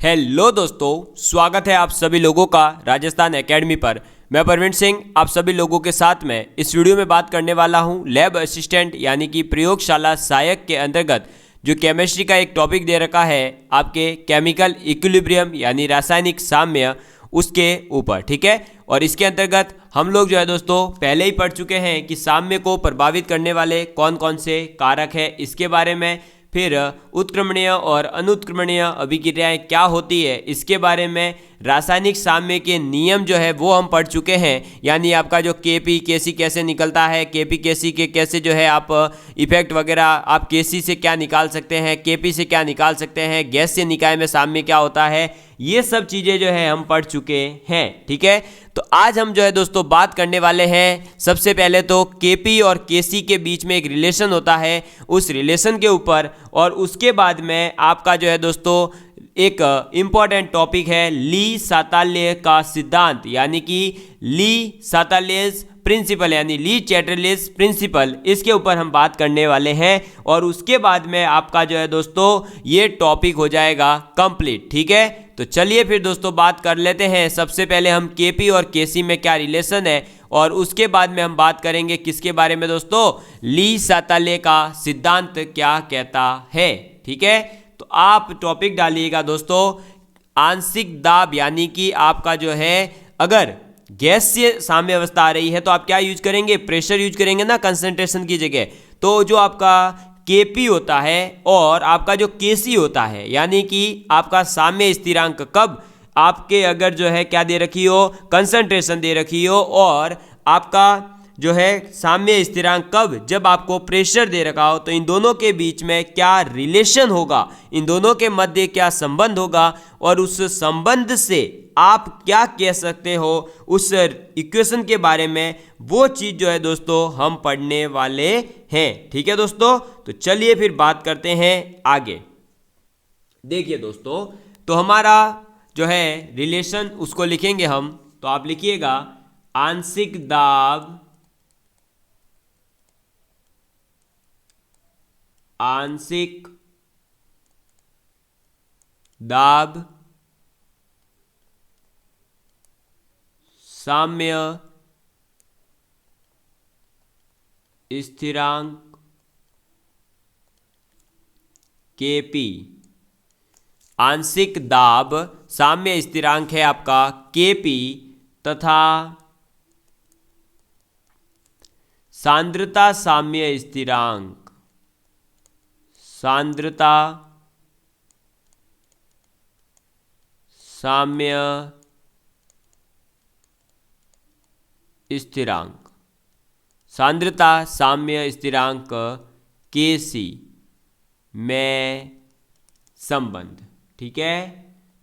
Hello दोस्तों, स्वागत है आप सभी लोगों का राजस्थान एकेडमी पर। मैं परवीन सिंह आप सभी लोगों के साथ में इस वीडियो में बात करने वाला हूं लैब असिस्टेंट यानी कि प्रयोगशाला सहायक के अंतर्गत जो केमिस्ट्री का एक टॉपिक दे रखा है आपके केमिकल इक्विलिब्रियम यानी रासायनिक साम्य, उसके ऊपर। ठीक है, और इसके अंतर्गत हम लोग जो है दोस्तों पहले ही पढ़ चुके हैं कि साम्य को प्रभावित करने वाले कौन कौन से कारक है इसके बारे में, फिर उत्क्रमणीय और अनुत्क्रमणीय अभिक्रियाएं क्या होती है इसके बारे में, रासायनिक साम्य के नियम जो है वो हम पढ़ चुके हैं, यानी आपका जो केपी केसी कैसे निकलता है, केपी केसी के कैसे जो है आप इफेक्ट वगैरह आप केसी से क्या निकाल सकते हैं, केपी से क्या निकाल सकते हैं, गैस से निकाय में साम्य क्या होता है, ये सब चीज़ें जो है हम पढ़ चुके हैं। ठीक है, तो आज हम जो है दोस्तों बात करने वाले हैं सबसे पहले तो केपी और केसी के बीच में एक रिलेशन होता है उस रिलेशन के ऊपर, और उसके बाद में आपका जो है दोस्तों एक इम्पॉर्टेंट टॉपिक है ली साताल्य का सिद्धांत, यानी कि ली साताल्यस प्रिंसिपल यानी ली चैटरलेस प्रिंसिपल, इसके ऊपर हम बात करने वाले हैं। और उसके बाद में आपका जो है दोस्तों ये टॉपिक हो जाएगा कंप्लीट। ठीक है, तो चलिए फिर दोस्तों बात कर लेते हैं। सबसे पहले हम केपी और केसी में क्या रिलेशन है, और उसके बाद में हम बात करेंगे किसके बारे में दोस्तों, ली साताल्य का सिद्धांत क्या कहता है। ठीक है, तो आप टॉपिक डालिएगा दोस्तों आंशिक दाब, यानी कि आपका जो है अगर गैस से साम्य अवस्था आ रही है तो आप क्या यूज करेंगे, प्रेशर यूज करेंगे ना कंसंट्रेशन की जगह। तो जो आपका केपी होता है और आपका जो केसी होता है, यानी कि आपका साम्य स्थिरांक कब आपके अगर जो है क्या दे रखी हो, कंसंट्रेशन दे रखी हो, और आपका जो है साम्य स्थिरांक कब, जब आपको प्रेशर दे रखा हो, तो इन दोनों के बीच में क्या रिलेशन होगा, इन दोनों के मध्य क्या संबंध होगा, और उस संबंध से आप क्या कह सकते हो उस इक्वेशन के बारे में, वो चीज़ जो है दोस्तों हम पढ़ने वाले हैं। ठीक है दोस्तों, तो चलिए फिर बात करते हैं आगे। देखिए दोस्तों, तो हमारा जो है रिलेशन उसको लिखेंगे हम, तो आप लिखिएगा आंशिक दाब, आंशिक दाब साम्य स्थिरांक केपी। आंशिक दाब साम्य स्थिरांक है आपका केपी तथा सांद्रता साम्य स्थिरांक, सांद्रता साम्य स्थिरांक, सांद्रता साम्य स्थिरांक केसी में संबंध। ठीक है,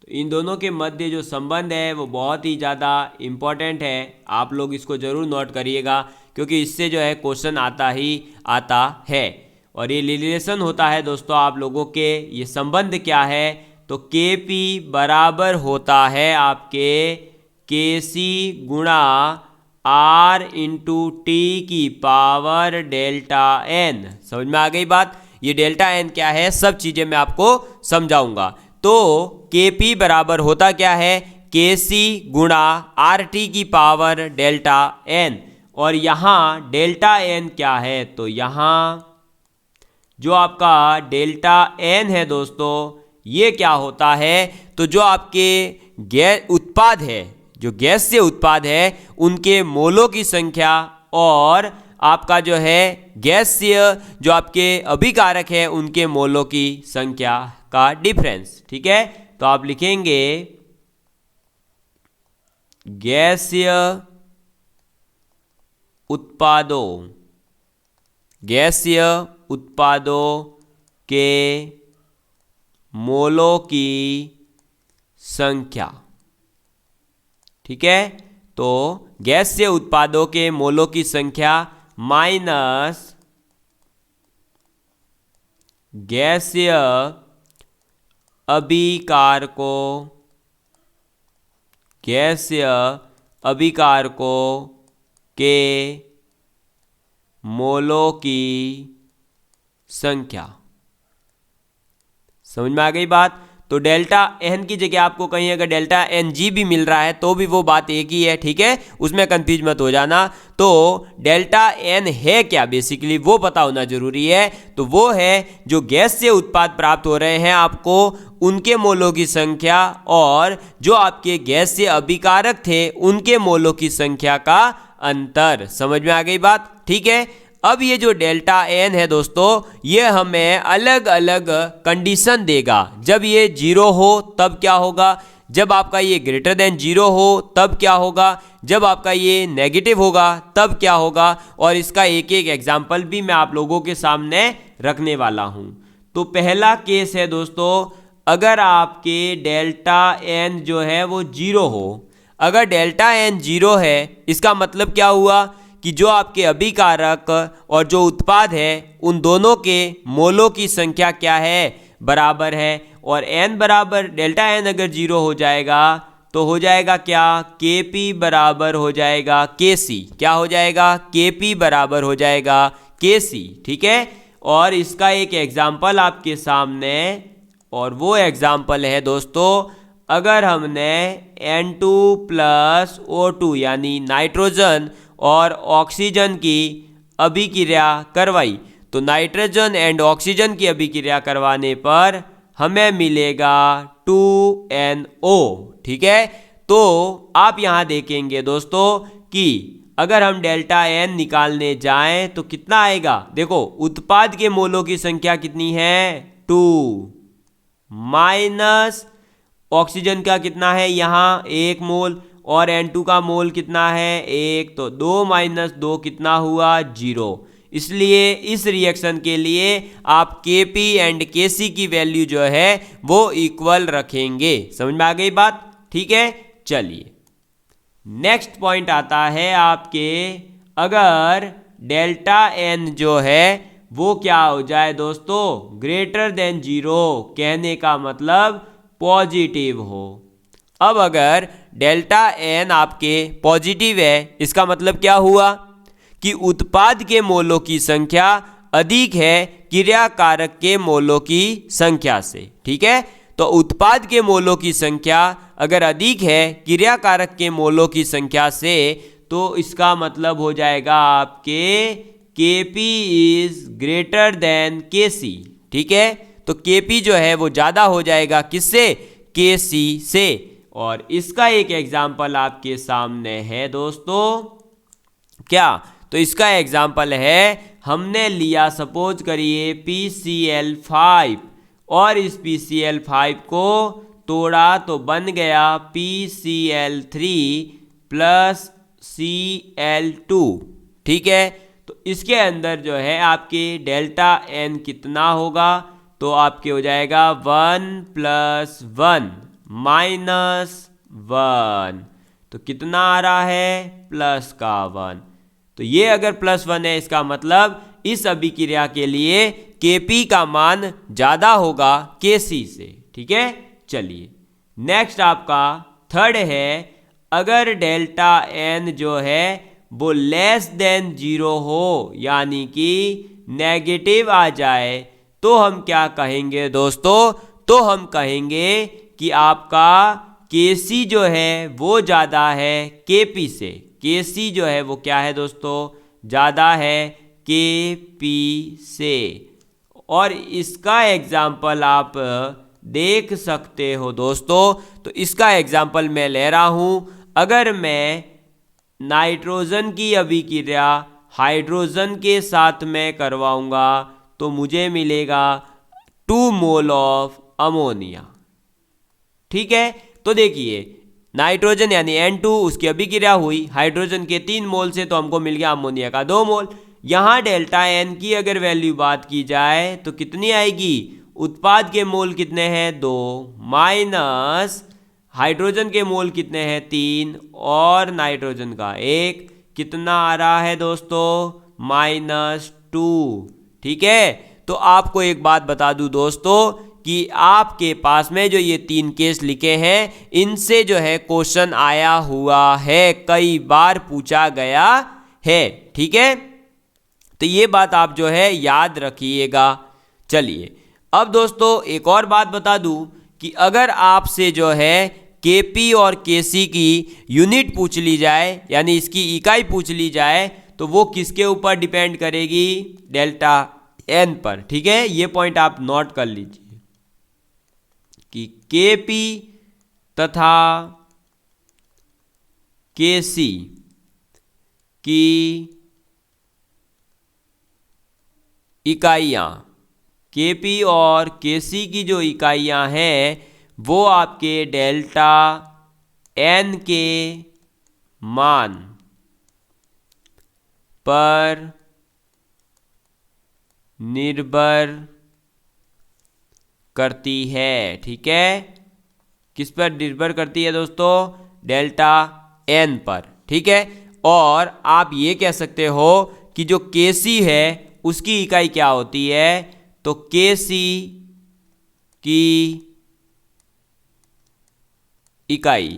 तो इन दोनों के मध्य जो संबंध है वो बहुत ही ज़्यादा इम्पॉर्टेंट है, आप लोग इसको ज़रूर नोट करिएगा क्योंकि इससे जो है क्वेश्चन आता ही आता है। और ये रिलेशन होता है दोस्तों आप लोगों के, ये संबंध क्या है, तो केपी बराबर होता है आपके केसी गुणा आर इंटू टी की पावर डेल्टा एन। समझ में आ गई बात, ये डेल्टा एन क्या है सब चीज़ें मैं आपको समझाऊंगा। तो केपी बराबर होता क्या है, केसी गुणा आर टी की पावर डेल्टा एन, और यहाँ डेल्टा एन क्या है, तो यहाँ जो आपका डेल्टा एन है दोस्तों ये क्या होता है, तो जो आपके गैस उत्पाद है, जो गैस से उत्पाद है उनके मोलों की संख्या और आपका जो है गैसीय जो आपके अभिकारक है उनके मोलों की संख्या का डिफरेंस। ठीक है, तो आप लिखेंगे गैसीय उत्पादों, गैसीय उत्पादों के मोलों की संख्या। ठीक है, तो गैसीय उत्पादों के मोलों की संख्या माइनस गैसीय अभिकारकों, गैसीय अभिकारकों के मोलों की संख्या। समझ में आ गई बात। तो डेल्टा एन की जगह आपको कहीं अगर डेल्टा एन जी भी मिल रहा है तो भी वो बात एक ही है, ठीक है, उसमें कंफ्यूज मत हो जाना। तो डेल्टा एन है क्या, बेसिकली वो पता होना जरूरी है। तो वो है जो गैस से उत्पाद प्राप्त हो रहे हैं आपको उनके मोलों की संख्या और जो आपके गैस से अभिकारक थे उनके मोलों की संख्या का अंतर। समझ में आ गई बात, ठीक है। अब ये जो डेल्टा एन है दोस्तों, ये हमें अलग अलग कंडीशन देगा। जब ये जीरो हो तब क्या होगा, जब आपका ये ग्रेटर देन जीरो हो तब क्या होगा, जब आपका ये नेगेटिव होगा तब क्या होगा, और इसका एक एक एग्जाम्पल भी मैं आप लोगों के सामने रखने वाला हूं। तो पहला केस है दोस्तों, अगर आपके डेल्टा एन जो है वो जीरो हो। अगर डेल्टा एन जीरो है इसका मतलब क्या हुआ कि जो आपके अभिकारक और जो उत्पाद है उन दोनों के मोलों की संख्या क्या है, बराबर है। और n बराबर डेल्टा एन अगर जीरो हो जाएगा तो हो जाएगा क्या, Kp बराबर हो जाएगा Kc। क्या हो जाएगा, Kp बराबर हो जाएगा Kc, ठीक है। और इसका एक एग्जाम्पल आपके सामने, और वो एग्जाम्पल है दोस्तों, अगर हमने N2 प्लस O2 यानी नाइट्रोजन और ऑक्सीजन की अभिक्रिया करवाई, तो नाइट्रोजन एंड ऑक्सीजन की अभिक्रिया करवाने पर हमें मिलेगा 2NO, ठीक है। तो आप यहाँ देखेंगे दोस्तों कि अगर हम डेल्टा एन निकालने जाएं तो कितना आएगा, देखो उत्पाद के मोलों की संख्या कितनी है 2, माइनस ऑक्सीजन का कितना है यहाँ 1 मोल, और N2 का मोल कितना है 1, तो 2 माइनस 2 कितना हुआ 0। इसलिए इस रिएक्शन के लिए आप Kp एंड Kc की वैल्यू जो है वो इक्वल रखेंगे। समझ में आ गई बात, ठीक है। चलिए नेक्स्ट पॉइंट आता है आपके, अगर डेल्टा एन जो है वो क्या हो जाए दोस्तों, ग्रेटर देन जीरो, कहने का मतलब पॉजिटिव हो। अब अगर डेल्टा एन आपके पॉजिटिव है इसका मतलब क्या हुआ कि उत्पाद के मोलों की संख्या अधिक है क्रियाकारक के मोलों की संख्या से, ठीक है। तो उत्पाद के मोलों की संख्या अगर अधिक है क्रियाकारक के मोलों की संख्या से, तो इसका मतलब हो जाएगा आपके Kp is greater than Kc, ठीक है। तो Kp जो है वो ज़्यादा हो जाएगा किससे, Kc से। और इसका एक एग्जाम्पल आपके सामने है दोस्तों, क्या, तो इसका एग्जाम्पल है, हमने लिया सपोज करिए PCl5 और इस PCl5 को तोड़ा तो बन गया PCl3 प्लस Cl2, ठीक है। तो इसके अंदर जो है आपके डेल्टा एन कितना होगा, तो आपके हो जाएगा 1 प्लस 1 माइनस 1, तो कितना आ रहा है प्लस का 1। तो ये अगर प्लस 1 है इसका मतलब इस अभिक्रिया के लिए Kp का मान ज़्यादा होगा Kc से, ठीक है। चलिए नेक्स्ट आपका थर्ड है, अगर डेल्टा एन जो है वो लेस देन जीरो हो यानी कि नेगेटिव आ जाए, तो हम क्या कहेंगे दोस्तों, तो हम कहेंगे कि आपका Kc जो है वो ज़्यादा है Kp से। Kc जो है वो क्या है दोस्तों, ज़्यादा है Kp से। और इसका एग्जाम्पल आप देख सकते हो दोस्तों, तो इसका एग्जाम्पल मैं ले रहा हूँ, अगर मैं नाइट्रोजन की अभिक्रिया हाइड्रोजन के साथ में करवाऊँगा तो मुझे मिलेगा 2 मोल ऑफ अमोनिया, ठीक है। तो देखिए नाइट्रोजन यानी N2 उसकी अभिक्रिया हुई हाइड्रोजन के 3 मोल से, तो हमको मिल गया अमोनिया का 2 मोल। यहाँ डेल्टा एन की अगर वैल्यू बात की जाए तो कितनी आएगी, उत्पाद के मोल कितने हैं 2 माइनस हाइड्रोजन के मोल कितने हैं 3 और नाइट्रोजन का 1, कितना आ रहा है दोस्तों -2, ठीक है। तो आपको एक बात बता दूं दोस्तों कि आपके पास में जो ये 3 केस लिखे हैं इनसे जो है क्वेश्चन आया हुआ है, कई बार पूछा गया है, ठीक है। तो ये बात आप जो है याद रखिएगा। चलिए अब दोस्तों एक और बात बता दूं कि अगर आपसे जो है केपी और केसी की यूनिट पूछ ली जाए, यानी इसकी इकाई पूछ ली जाए, तो वो किसके ऊपर डिपेंड करेगी? डेल्टा एन पर। ठीक है, ये पॉइंट आप नोट कर लीजिए कि केपी तथा केसी की इकाइयाँ, केपी और केसी की जो इकाइयाँ हैं वो आपके डेल्टा एन के मान पर निर्भर करती है। ठीक है, किस पर निर्भर करती है दोस्तों? डेल्टा एन पर। ठीक है, और आप ये कह सकते हो कि जो केसी है उसकी इकाई क्या होती है? तो केसी की इकाई,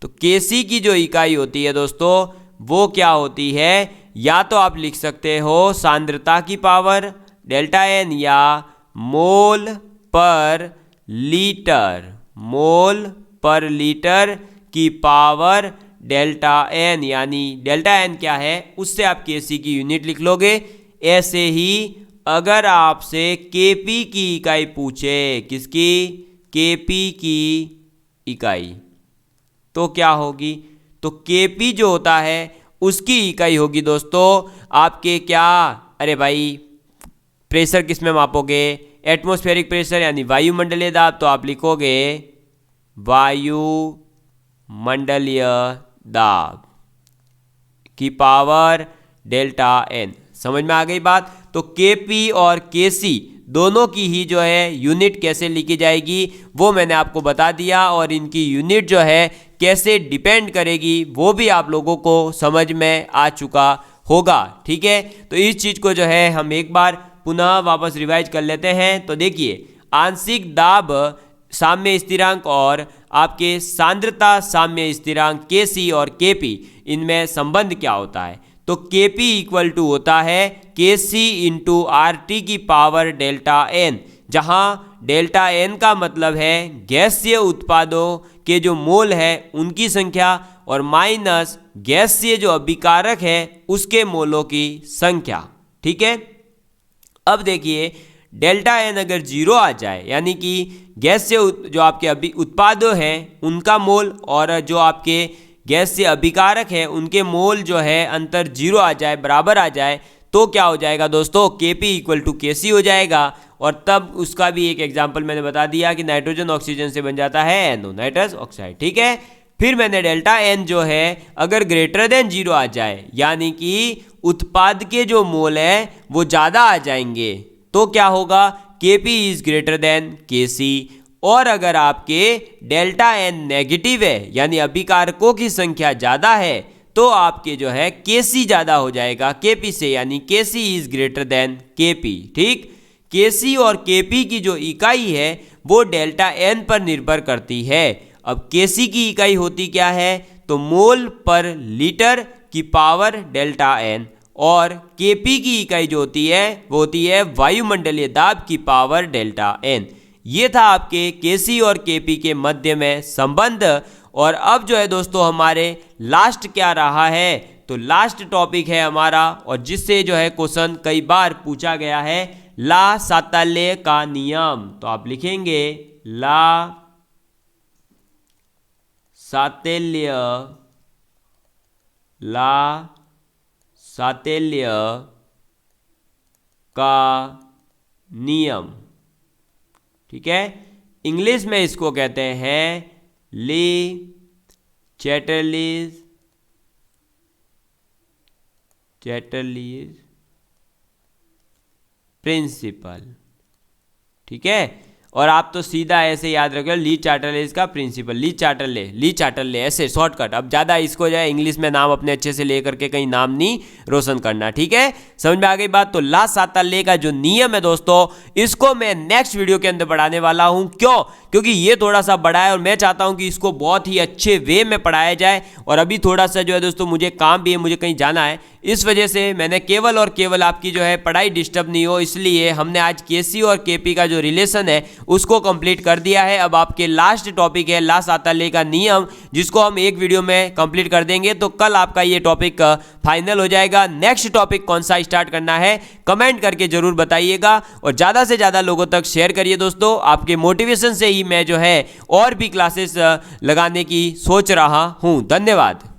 तो केसी की जो इकाई होती है दोस्तों वो क्या होती है? या तो आप लिख सकते हो सांद्रता की पावर डेल्टा एन, या मोल पर लीटर, मोल पर लीटर की पावर डेल्टा एन, यानी डेल्टा एन क्या है उससे आप केसी की यूनिट लिख लोगे। ऐसे ही अगर आपसे केपी की इकाई पूछे, किसकी? केपी की इकाई, तो क्या होगी? तो केपी जो होता है उसकी इकाई होगी दोस्तों आपके क्या? अरे भाई, प्रेशर किस में मापोगे? एटमॉस्फेरिक प्रेशर यानी वायुमंडलीय दाब, तो आप लिखोगे वायुमंडलीय दाब की पावर डेल्टा एन। समझ में आ गई बात? तो केपी और केसी दोनों की ही जो है यूनिट कैसे लिखी जाएगी वो मैंने आपको बता दिया, और इनकी यूनिट जो है कैसे डिपेंड करेगी वो भी आप लोगों को समझ में आ चुका होगा। ठीक है, तो इस चीज़ को जो है हम एक बार पुनः वापस रिवाइज कर लेते हैं। तो देखिए, आंशिक दाब साम्य स्थिरांक और आपके सांद्रता साम्य स्थिरांक केसी और केपी, इनमें संबंध क्या होता है? तो केपी इक्वल टू होता है केसी इंटू आर टी की पावर डेल्टा एन, जहाँ डेल्टा एन का मतलब है गैसीय उत्पादों के जो मोल है उनकी संख्या, और माइनस गैसीय जो अभिकारक है उसके मोलों की संख्या। ठीक है, अब देखिए डेल्टा एन अगर जीरो आ जाए, यानी कि गैसीय जो आपके अभी उत्पादों हैं उनका मोल और जो आपके गैस से अभिकारक है उनके मोल जो है अंतर जीरो आ जाए, बराबर आ जाए, तो क्या हो जाएगा दोस्तों? केपी इक्वल टू केसी हो जाएगा। और तब उसका भी एक एग्जांपल मैंने बता दिया कि नाइट्रोजन ऑक्सीजन से बन जाता है NO, नाइट्रस ऑक्साइड। ठीक है, फिर मैंने डेल्टा एन जो है अगर ग्रेटर देन जीरो आ जाए, यानी कि उत्पाद के जो मोल है वो ज़्यादा आ जाएंगे, तो क्या होगा? केपी इज ग्रेटर देन केसी। और अगर आपके डेल्टा एन नेगेटिव है, यानी अभिकारकों की संख्या ज़्यादा है, तो आपके जो है केसी ज़्यादा हो जाएगा केपी से, यानी केसी इज ग्रेटर देन केपी। ठीक, केसी और केपी की जो इकाई है वो डेल्टा एन पर निर्भर करती है। अब केसी की इकाई होती क्या है? तो मोल पर लीटर की पावर डेल्टा एन, और केपी की इकाई जो होती है वो होती है वायुमंडलीय दाब की पावर डेल्टा एन। ये था आपके केसी और केपी के मध्य में संबंध। और अब जो है दोस्तों हमारे लास्ट क्या रहा है? तो लास्ट टॉपिक है हमारा, और जिससे जो है क्वेश्चन कई बार पूछा गया है, ला सातल्य का नियम। तो आप लिखेंगे ला सातल्य, ला सातल्य का नियम। ठीक है, इंग्लिश में इसको कहते हैं ली चैटर्लीज प्रिंसिपल। ठीक है, और आप तो सीधा ऐसे याद रखो ली चार्टरले का प्रिंसिपल, ली चार्टरले ऐसे शॉर्टकट। अब ज़्यादा इसको जो है इंग्लिश में नाम अपने अच्छे से ले करके कहीं नाम नहीं रोशन करना। ठीक है, समझ में आ गई बात? तो ला सातल्य का जो नियम है दोस्तों, इसको मैं नेक्स्ट वीडियो के अंदर पढ़ाने वाला हूं। क्यों? क्योंकि ये थोड़ा सा बड़ा है और मैं चाहता हूं कि इसको बहुत ही अच्छे वे में पढ़ाया जाए। और अभी थोड़ा सा जो है दोस्तों मुझे काम भी है, मुझे कहीं जाना है, इस वजह से मैंने केवल और केवल आपकी जो है पढ़ाई डिस्टर्ब नहीं हो, इसलिए हमने आज केसी और केपी का जो रिलेशन है उसको कंप्लीट कर दिया है। अब आपके लास्ट टॉपिक है ला साताले का नियम, जिसको हम एक वीडियो में कंप्लीट कर देंगे। तो कल आपका ये टॉपिक फाइनल हो जाएगा। नेक्स्ट टॉपिक कौन सा स्टार्ट करना है कमेंट करके जरूर बताइएगा और ज़्यादा से ज़्यादा लोगों तक शेयर करिए दोस्तों। आपके मोटिवेशन से ही मैं जो है और भी क्लासेस लगाने की सोच रहा हूँ। धन्यवाद।